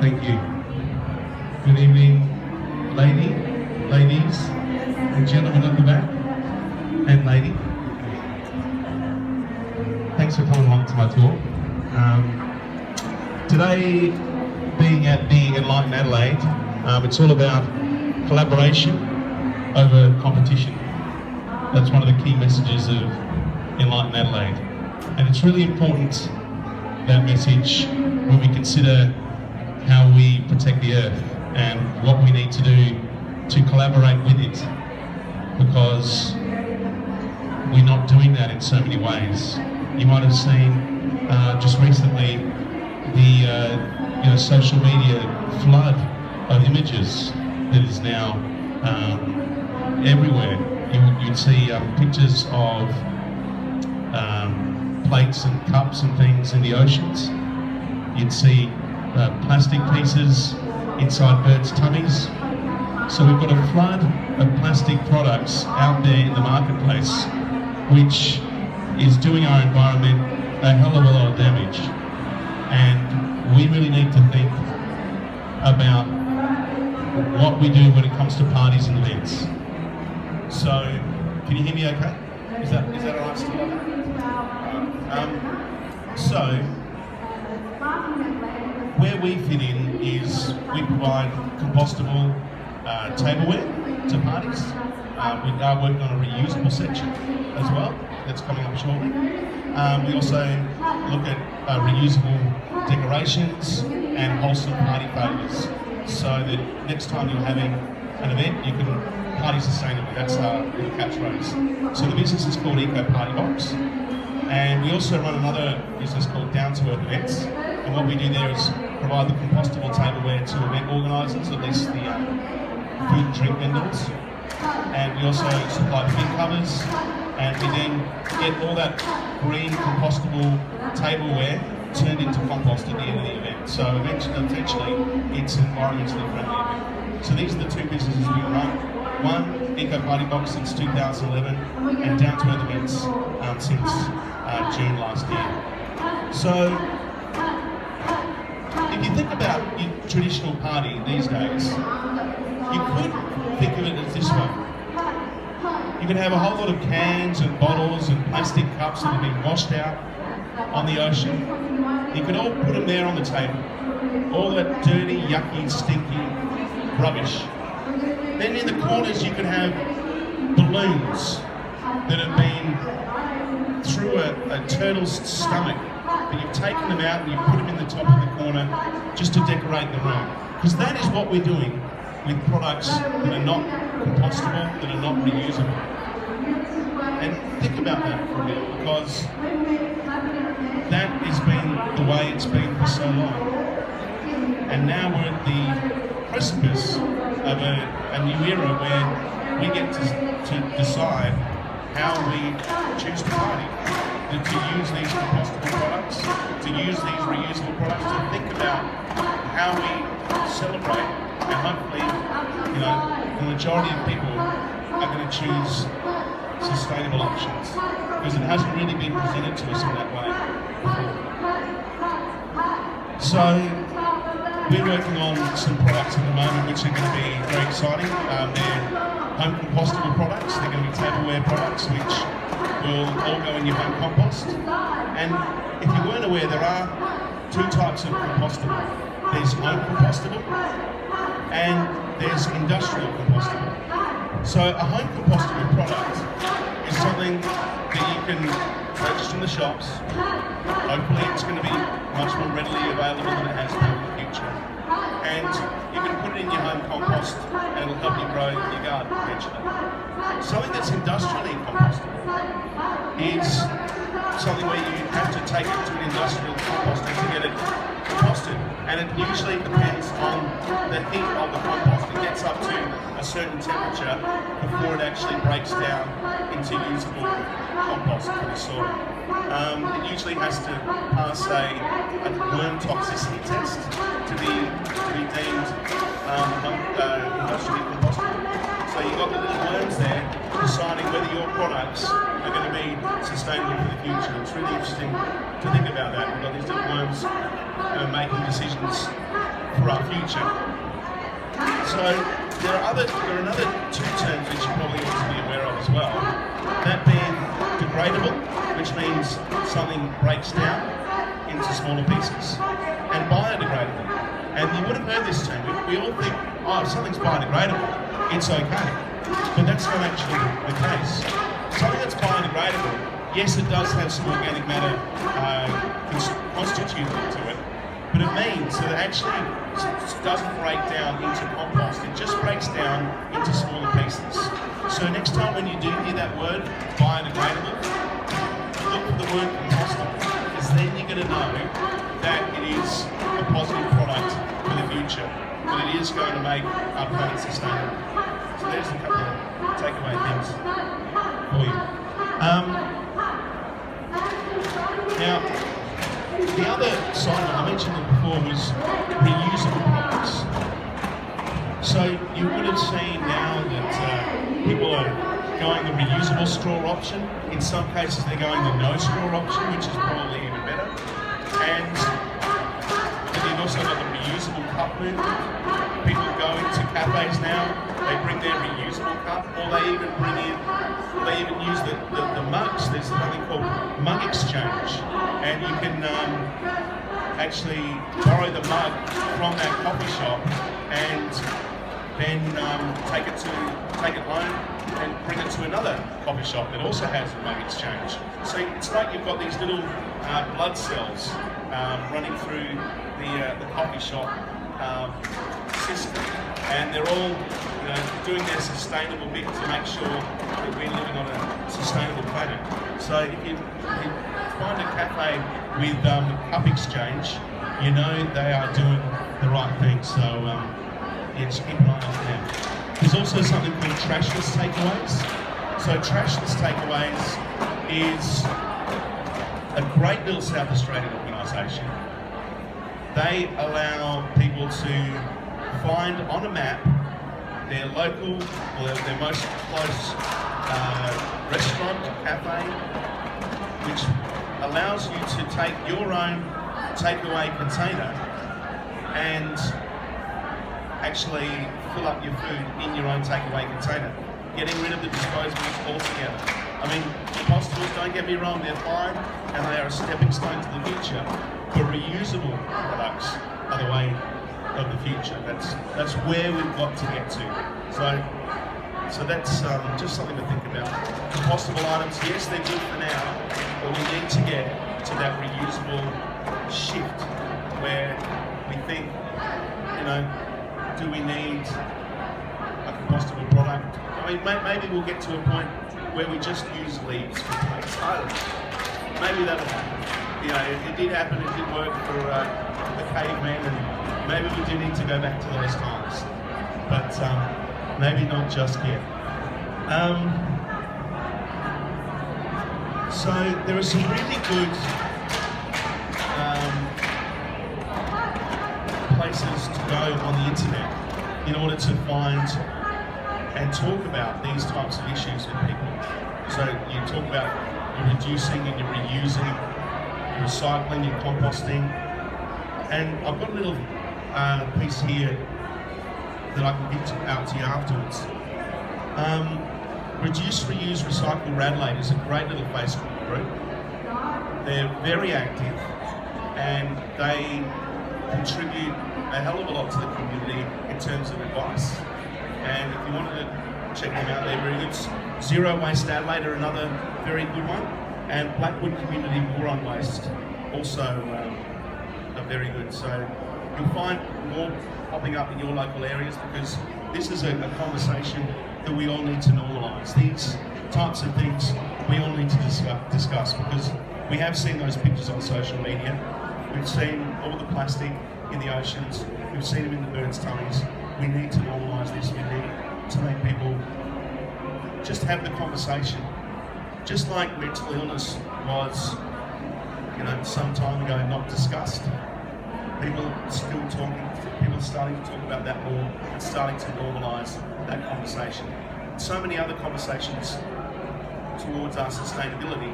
Thank you. Good evening, ladies, and gentlemen at the back, and lady. Thanks for coming along to my talk. Today, being at the Enlighten Adelaide, it's all about collaboration over competition. That's one of the key messages of Enlighten Adelaide. And it's really important, that message, when we consider how we protect the earth and what we need to do to collaborate with it, because we're not doing that in so many ways. You might have seen just recently the social media flood of images that is now everywhere. You'd see pictures of plates and cups and things in the oceans. You'd see plastic pieces inside birds' tummies. So we've got a flood of plastic products out there in the marketplace, which is doing our environment a hell of a lot of damage. And we really need to think about what we do when it comes to parties and events. So, can you hear me okay? Is that all right still? So, where we fit in is we provide compostable tableware to parties. We are working on a reusable section as well, that's coming up shortly. We also look at reusable decorations and wholesome party favours, so that next time you're having an event, you can party sustainably. That's our little catchphrase. So the business is called Eco Party Box, and we also run another business called Down to Earth Events. And what we do there is provide the compostable tableware to event organisers, at least the food and drink vendors. And we also supply the bin covers, and we then get all that green compostable tableware turned into compost at the end of the event. So eventually it's an environmentally friendly event. So these are the two businesses we run. One, Eco Party Box since 2011, and Down to Earth Events since June last year. So if you think about your traditional party these days, you could think of it as this way. You can have a whole lot of cans and bottles and plastic cups that have been washed out on the ocean. You could all put them there on the table. All that dirty, yucky, stinky rubbish. Then in the corners you could have balloons that have been through a turtle's stomach, but you've taken them out and you put them in the top of the corner just to decorate the room. Because that is what we're doing with products that are not compostable, that are not reusable. And think about that for a minute, because that has been the way it's been for so long. And now we're at the precipice of a new era where we get to decide how we choose to party. To use these compostable products, to use these reusable products, to think about how we celebrate, and hopefully, the majority of people are going to choose sustainable options, because it hasn't really been presented to us in that way before. So we're working on some products at the moment which are going to be very exciting. They're home compostable products. They're going to be tableware products which will all go in your home compost. And if you weren't aware, there are two types of compostable. There's home compostable and there's industrial compostable. So a home compostable product is something that you can purchase from the shops. Hopefully it's going to be much more readily available than it has been in the future. And you can put it in your home compost and it'll help you grow your garden eventually. Something that's industrially compostable is something where you have to take it to an industrial composter to get it composted. And it usually depends on the heat of the compost. It gets up to a certain temperature before it actually breaks down into usable compost for the soil. It usually has to pass a worm toxicity test to be deemed industrially compostable. So you've got the little worms there deciding whether your products are going to be sustainable for the future. It's really interesting to think about that. We've got these little worms making decisions for our future. So there are another two terms which you probably ought to be aware of as well. That being degradable, which means something breaks down into smaller pieces, and biodegradable. And you would have heard this term. We all think, oh, if something's biodegradable, it's okay. But that's not actually the case. Something that's biodegradable, yes, it does have some organic matter constituted to it, but it means that it actually doesn't break down into compost. It just breaks down into smaller pieces. So next time when you do hear that word, biodegradable, look for the word compostable, because then you're going to know that it is a positive product for the future, that it is going to make our planet sustainable. So there's a couple of takeaway things for you. Now, the other side, I mentioned it before, was reusable products. So you would have seen now that people are going the reusable straw option. In some cases, they're going the no straw option, which is probably even better. And you've also got the reusable cup movement. People go into cafes now, they bring their reusable cup, or they even use the mugs. There's something called mug exchange, and you can actually borrow the mug from that coffee shop and then take it home and bring it to another coffee shop that also has a mug exchange. So it's like you've got these little blood cells running through the coffee shop system, and they're all doing their sustainable bit to make sure that we're living on a sustainable planet. So if you find a cafe with cup exchange, you know they are doing the right thing. So just keep an eye on them. There's also something called trashless takeaways. So trashless takeaways is a great little South Australian organisation. They allow people to find on a map their local or their most close restaurant or cafe, which allows you to take your own takeaway container and actually fill up your food in your own takeaway container, getting rid of the disposables altogether. I mean, compostables, don't get me wrong, they're fine and they are a stepping stone to the future, but reusable products are the way of the future. That's where we've got to get to. So that's just something to think about. Compostable items, yes, they're good for now, but we need to get to that reusable shift where we think, do we need a compostable product? I mean, maybe we'll get to a point where we just use leaves for plates. I don't know. Maybe that'll happen. It did happen, it did work for the cavemen, and maybe we do need to go back to those times. But maybe not just yet. So there are some really good places to go on the internet in order to find and talk about these types of issues with people. So you talk about your reducing and your reusing, your recycling, your composting, and I've got a little piece here that I can get out to you afterwards. Reduce, Reuse, Recycle Adelaide is a great little Facebook group. They're very active and they contribute a hell of a lot to the community in terms of advice. And if you wanted to check them out, they're very good. Zero Waste Adelaide are another very good one. And Blackwood Community War on Waste also are very good. So you'll find more popping up in your local areas because this is a conversation that we all need to normalise. These types of things we all need to discuss because we have seen those pictures on social media. We've seen all the plastic in the oceans. We've seen them in the birds' tummies. We need to normalise this. We need to make people just have the conversation. Just like mental illness was, some time ago not discussed. People are still talking, people are starting to talk about that more and starting to normalise that conversation. So many other conversations towards our sustainability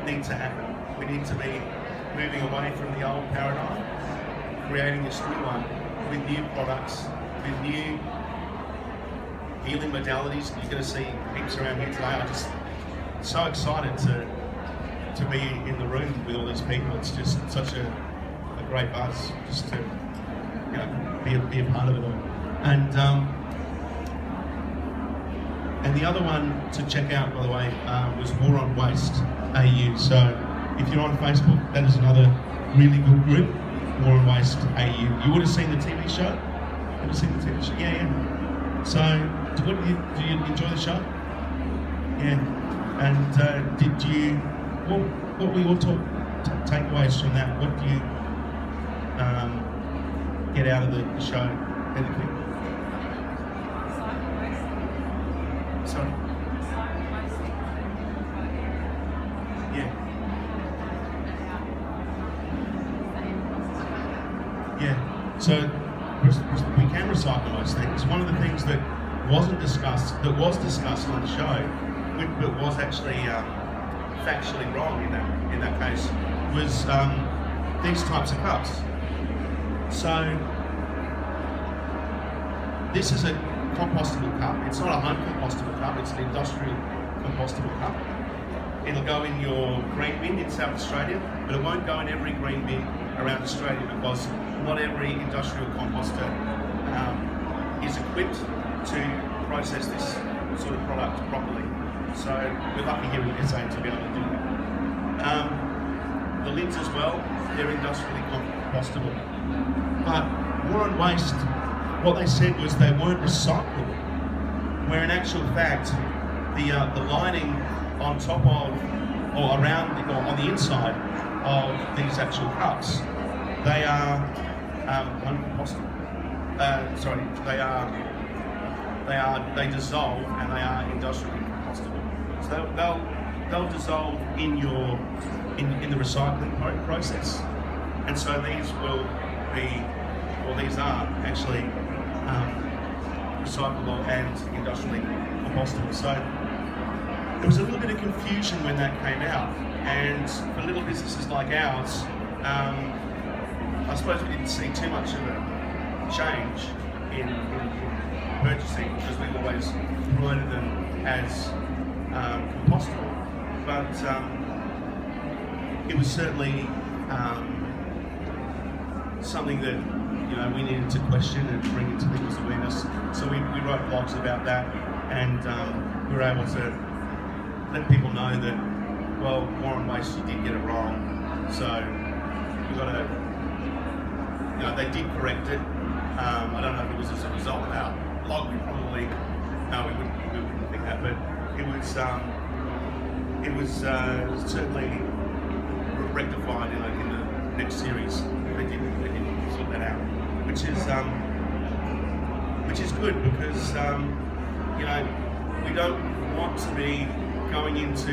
need to happen. We need to be moving away from the old paradigm, creating this new one with new products, with new healing modalities. You're going to see heaps around here today. I'm just so excited to be in the room with all these people. It's just such a great buzz just to be a part of it all. And the other one to check out, by the way, was War on Waste AU. So if you're on Facebook, that is another really good group, War on Waste AU. You would have seen the TV show? Ever seen the TV show? Yeah. So, do you enjoy the show? Yeah. And what were your takeaways from that? What do you get out of the show? Anything? Sorry? Yeah. Yeah. So we can recycle most things. One of the things that was discussed on the show, but was actually factually wrong in that case, was these types of cups. So this is a compostable cup. It's not a home compostable cup, it's an industrial compostable cup. It'll go in your green bin in South Australia, but it won't go in every green bin around Australia because not every industrial composter is equipped to process this sort of product properly. So we're lucky here in SA to be able to do that. The lids as well, they're industrially compostable. But War on Waste, what they said was they weren't recyclable, where in actual fact the lining on top of or around or on the inside of these actual cups, they are uncompostable. They dissolve and they are industrially compostable. So they'll dissolve in the recycling process, and so these will be, or these are actually recyclable and industrially compostable. So there was a little bit of confusion when that came out, and for little businesses like ours, I suppose we didn't see too much of a change in purchasing because we've always promoted them as compostable, but it was certainly something that we needed to question and bring into people's awareness. So we wrote blogs about that, and we were able to let people know that, well, War on Waste, you did get it wrong. So you got to, they did correct it. I don't know if it was as a result of our blog. We probably, no, we wouldn't think that, but it was certainly rectified in the next series. They did sort that out, which is good because we don't want to be going into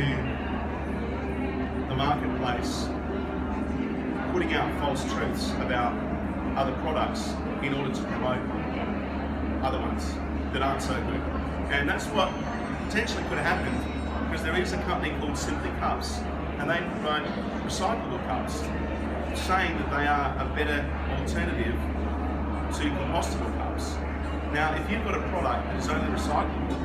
the marketplace putting out false truths about other products in order to promote other ones that aren't so good. And that's what potentially could have happened, because there is a company called Simply Cups, and they promote recyclable cups, saying that they are a better alternative to compostable cups. Now, if you've got a product that is only recyclable,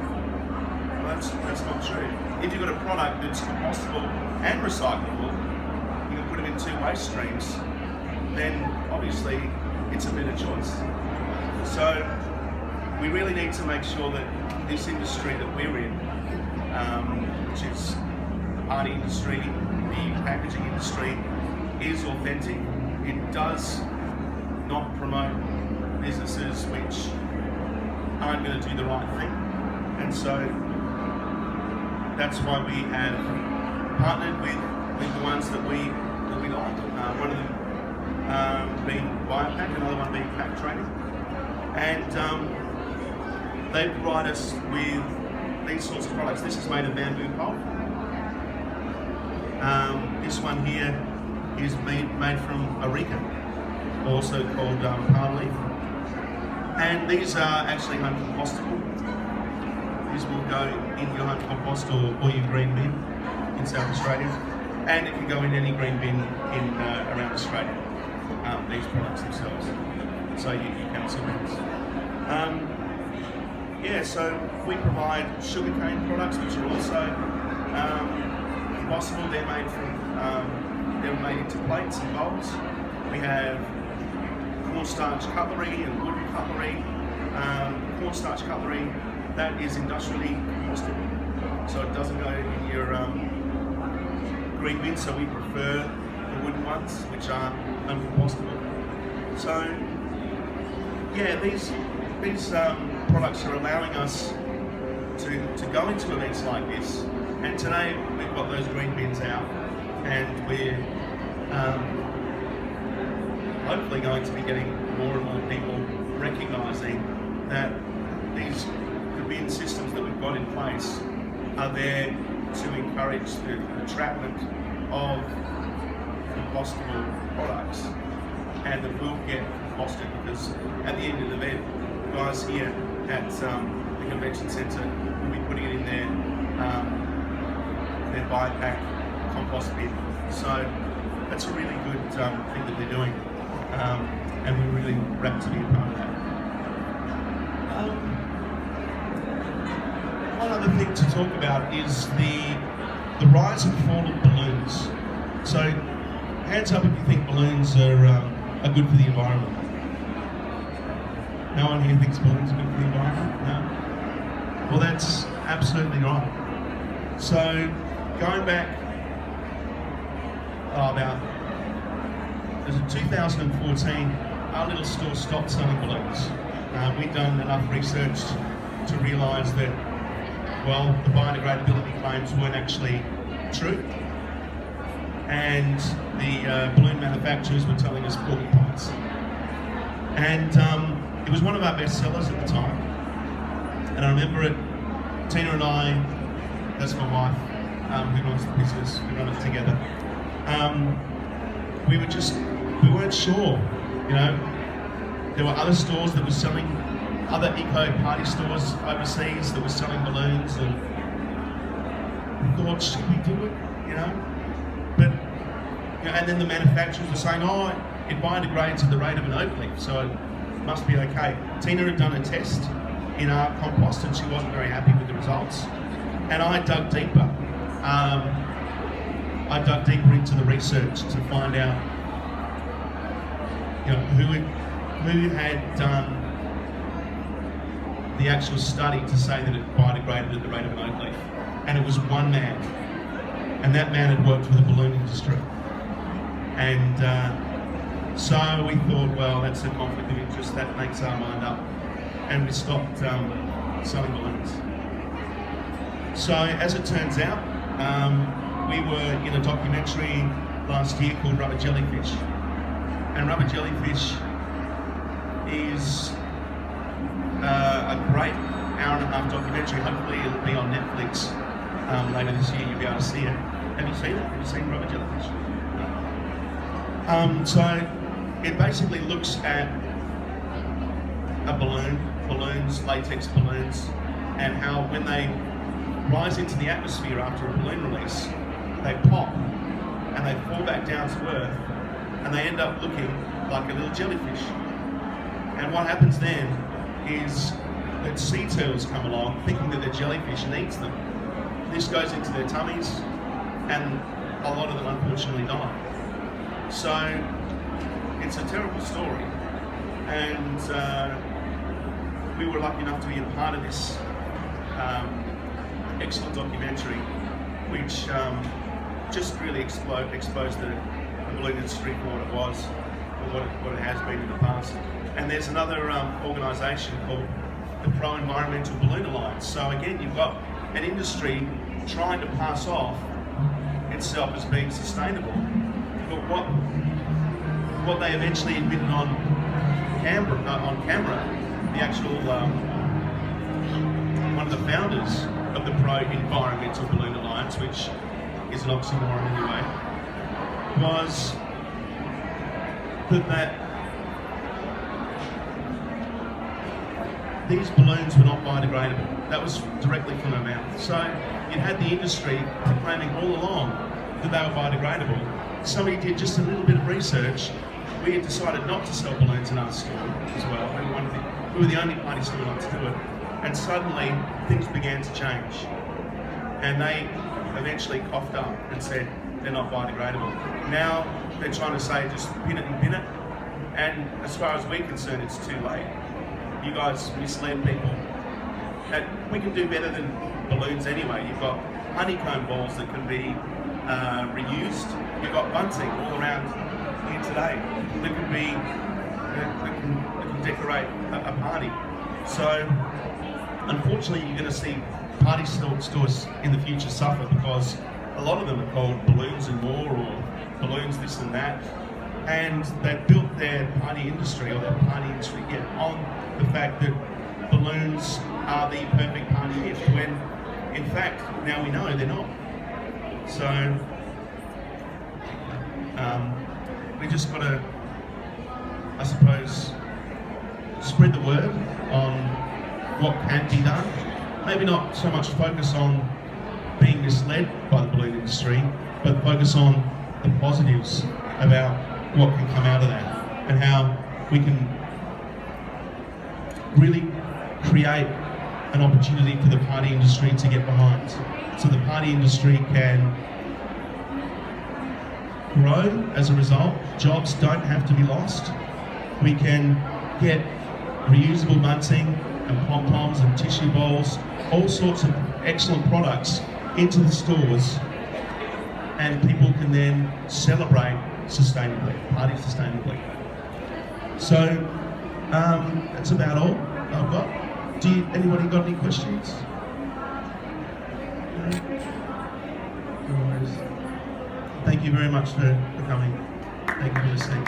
well, that's not true. If you've got a product that's compostable and recyclable, you can put them in two waste streams, then obviously it's a better choice. So we really need to make sure that this industry that we're in, which is the party industry, the packaging industry, is authentic. It does not promote businesses which aren't going to do the right thing. And so that's why we have partnered with the ones that we like. One of them being Biopack, another one being Pack Training. And they provide us with these sorts of products. This is made of bamboo pulp. This one here is made from areca, also called palm leaf. And these are actually home compostable. These will go in your home compost or your green bin in South Australia. And it can go in any green bin in around Australia, these products themselves. so you can cement. So we provide sugarcane products, which are also combustible. They're made into plates and bowls. We have cornstarch cutlery and wooden cutlery. Cornstarch cutlery, that is industrially compostable, so it doesn't go in your green bin, so we prefer the wooden ones, which are uncompostable. So these products are allowing us to go into events like this, and today we've got those green bins out, and we're hopefully going to be getting more and more people recognising that these bin systems that we've got in place are there to encourage the trapment of compostable products, and that will get composted, because at the end of the event, guys here at the convention centre will be putting it in their biopack compost bin. So that's a really good thing that they're doing, and we're really rapt to be a part of that. One other thing to talk about is the rise and fall of balloons. So, hands up if you think balloons are good for the environment. No one here thinks balloons are good for the environment? No? Well, that's absolutely right. So, going back was it 2014, our little store stopped selling balloons. We'd done enough research to realise that, well, the biodegradability claims weren't actually true, and the balloon manufacturers were telling us porcupines. And it was one of our best sellers at the time. And I remember it, Tina and I, that's my wife, who runs the business, we run it together. We weren't sure, There were other stores that were selling, other eco-party stores overseas that were selling balloons, and we thought, should we do it, But, and then the manufacturers were saying, oh, it biodegrades at the rate of an oak leaf, so it must be okay. Tina had done a test in our compost and she wasn't very happy with the results. And I dug deeper. I dug deeper into the research to find out, who had done the actual study to say that it biodegraded at the rate of an oak leaf. And it was one man. And that man had worked for the balloon industry. And so we thought, well, that's a conflict of interest, that makes our mind up. And we stopped selling balloons. So as it turns out, we were in a documentary last year called Rubber Jellyfish. And Rubber Jellyfish is a great hour-and-a-half documentary. Hopefully it'll be on Netflix later this year. You'll be able to see it. Have you seen it? Have you seen Rubber Jellyfish? No. So it basically looks at a balloons, latex balloons, and how when they rise into the atmosphere after a balloon release, they pop and they fall back down to earth, and they end up looking like a little jellyfish. And what happens then is that sea turtles come along thinking that they're jellyfish and eats them. This goes into their tummies, and a lot of them unfortunately die. So it's a terrible story, and we were lucky enough to be a part of this excellent documentary, which just really exposed the balloon industry for what it was, or what it has been in the past. And there's another organisation called the Pro-Environmental Balloon Alliance. So again, you've got an industry trying to pass off itself as being sustainable, but what they eventually admitted on camera, the actual one of the founders of the Pro-Environmental Balloon Alliance, which is an oxymoron anyway, was that these balloons were not biodegradable. That was directly from her mouth. So you had the industry proclaiming all along that they were biodegradable. Somebody did just a little bit of research we had decided not to sell balloons in our store as well. We were the only party store not to do it. And suddenly, things began to change. And they eventually coughed up and said they're not biodegradable. Now, they're trying to say just pin it and bin it. And as far as we're concerned, it's too late. You guys misled people. And we can do better than balloons anyway. You've got honeycomb balls that can be reused. You've got bunting all around here today that can decorate a party. So unfortunately, you're going to see party stores in the future suffer because a lot of them are called balloons and more, or balloons this and that, and they've built their party industry or their party industry on the fact that balloons are the perfect party gift, when in fact now we know they're not. So we just got to, I suppose, spread the word on what can be done. Maybe not so much focus on being misled by the balloon industry, but focus on the positives about what can come out of that and how we can really create an opportunity for the party industry to get behind. So the party industry can grow as a result. Jobs don't have to be lost. We can get reusable bunting and pom-poms and tissue bowls, all sorts of excellent products into the stores, and people can then celebrate sustainably, party sustainably. So that's about all I've got. Anybody got any questions? No worries. Thank you very much for coming. Thank you for listening.